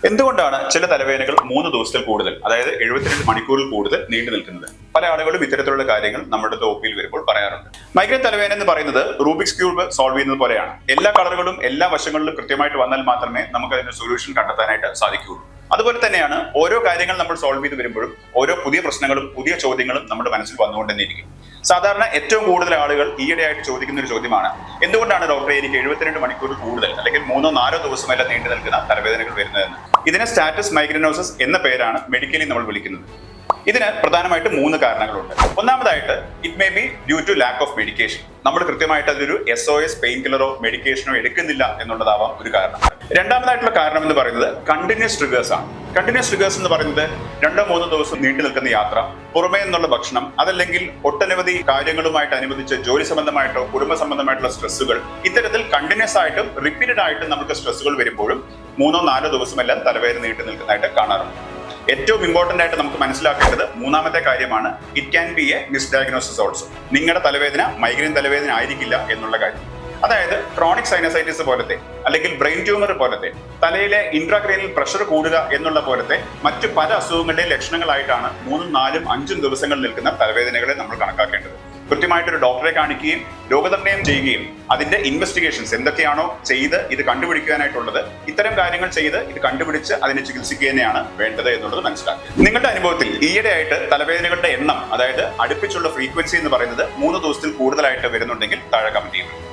എന്തുകൊണ്ടാണ് ചില തലവേദനകൾ 3 ദിവസത്തിൽ കൂടുതൽ, അതായത് 72 മണിക്കൂറിൽ കൂടുതൽ നീണ്ടു നിൽക്കുന്നത്? പല ആളുകളും ഇത്തരത്തിലുള്ള കാര്യങ്ങൾ നമ്മുടെ ഒപിയിൽ വരുമ്പോൾ പറയാറുണ്ട്. മൈഗ്രെയിൻ തലവേദന എന്ന് പറയുന്നത് റൂബിക്സ് ക്യൂബ് സോൾവ് ചെയ്യുന്നത് പോലെയാണ്. എല്ലാ കളറുകളും എല്ലാ വശങ്ങളിലും കൃത്യമായിട്ട് വന്നാൽ മാത്രമേ നമുക്ക് അതിന്റെ സൊല്യൂഷൻ കണ്ടെത്താനായിട്ട് സാധിക്കുകയുള്ളൂ. അതുപോലെ തന്നെയാണ് ഓരോ കാര്യങ്ങൾ നമ്മൾ സോൾവ് ചെയ്ത് വരുമ്പോഴും ഓരോ പുതിയ പ്രശ്നങ്ങളും പുതിയ ചോദ്യങ്ങളും നമ്മുടെ മനസ്സിൽ വന്നുകൊണ്ടിരിക്കും. സാധാരണ ഏറ്റവും കൂടുതൽ ആളുകൾ ഈയിടെയായിട്ട് ചോദിക്കുന്ന ഒരു ചോദ്യമാണ്, എന്തുകൊണ്ടാണ് ഡോക്ടറെ എനിക്ക് 72 മണിക്കൂർ കൂടുതൽ അല്ലെങ്കിൽ 3-4 ദിവസമെല്ലാം നീണ്ടു നിൽക്കുന്ന തലവേദനകൾ വരുന്നതെന്ന്? ഇതിനെ സ്റ്റാറ്റസ് മൈഗ്രെനോസിസ് എന്ന പേരാണ് മെഡിക്കലി നമ്മൾ വിളിക്കുന്നത്. ഇതിന് പ്രധാനമായിട്ട് 3 കാരണങ്ങളുണ്ട്. ഒന്നാമതായിട്ട് it may be due to lack of medication. നമ്മൾ കൃത്യമായിട്ട് അതൊരു SOS പെയിൻ കില്ലറോ മെഡിക്കേഷനോ എടുക്കുന്നില്ല എന്നുള്ളതാവാം ഒരു കാരണം. രണ്ടാമതായിട്ടുള്ള കാരണം എന്ന് പറയുന്നത് കണ്ടിന്യൂസ് ട്രിഗേഴ്സ് ആണ്. കണ്ടിന്യൂസ് ട്രിഗേഴ്സ് എന്ന് പറയുന്നത് 2-3 ദിവസം നീണ്ടു നിൽക്കുന്ന യാത്ര, പുറമേ നിന്നുള്ള ഭക്ഷണം, അതല്ലെങ്കിൽ ഒട്ടനവധി കാര്യങ്ങളുമായിട്ട് അനുബന്ധിച്ച് ജോലി സംബന്ധമായിട്ടോ കുടുംബ സംബന്ധമായിട്ടുള്ള സ്ട്രെസ്സുകൾ, ഇത്തരത്തിൽ കണ്ടിന്യൂസ് ആയിട്ടും റിപ്പീറ്റഡ് ആയിട്ടും നമുക്ക് സ്ട്രെസ്സുകൾ വരുമ്പോഴും 3-4 ദിവസമെല്ലാം തലവേദന നീണ്ടു നിൽക്കുന്നതായിട്ട് കാണാറുണ്ട്. ഏറ്റവും ഇമ്പോർട്ടന്റ് ആയിട്ട് നമുക്ക് മനസ്സിലാക്കേണ്ടത് 3ാമത്തെ കാര്യമാണ്, it can be a misdiagnosis also. നിങ്ങളുടെ തലവേദന മൈഗ്രെയിൻ തലവേദന ആയിരിക്കില്ല എന്നുള്ള കാര്യം. അതായത് ക്രോണിക് സൈനസൈറ്റിസ് പോലത്തെ അല്ലെങ്കിൽ ബ്രെയിൻ ട്യൂമർ പോലത്തെ, തലയിലെ ഇൻട്രാക്രേനിയൽ പ്രഷർ കൂടുക എന്നുള്ള പോലത്തെ മറ്റു പല അസുഖങ്ങളുടെ ലക്ഷണങ്ങളായിട്ടാണ് 3-4-5 ദിവസങ്ങൾ നിൽക്കുന്ന തലവേദനകളെ നമ്മൾ കണക്കാക്കേണ്ടത്. കൃത്യമായിട്ടൊരു ഡോക്ടറെ കാണിക്കുകയും രോഗനിർണയം ചെയ്യുകയും അതിന്റെ ഇൻവെസ്റ്റിഗേഷൻസ് എന്തൊക്കെയാണോ ചെയ്ത് ഇത് കണ്ടുപിടിക്കാനായിട്ടുള്ളത്, ഇത്തരം കാര്യങ്ങൾ ചെയ്ത് ഇത് കണ്ടുപിടിച്ച് അതിനെ ചികിത്സിക്കുക തന്നെയാണ് വേണ്ടത് എന്നുള്ളത് മനസ്സിലാക്കുക. നിങ്ങളുടെ അനുഭവത്തിൽ ഈയിടെയായിട്ട് തലവേദനകളുടെ എണ്ണം, അതായത് അടുപ്പിച്ചുള്ള ഫ്രീക്വൻസി എന്ന് പറയുന്നത് 3 ദിവസത്തിൽ കൂടുതലായിട്ട് വരുന്നുണ്ടെങ്കിൽ താഴെ കമന്റ് ചെയ്യുക.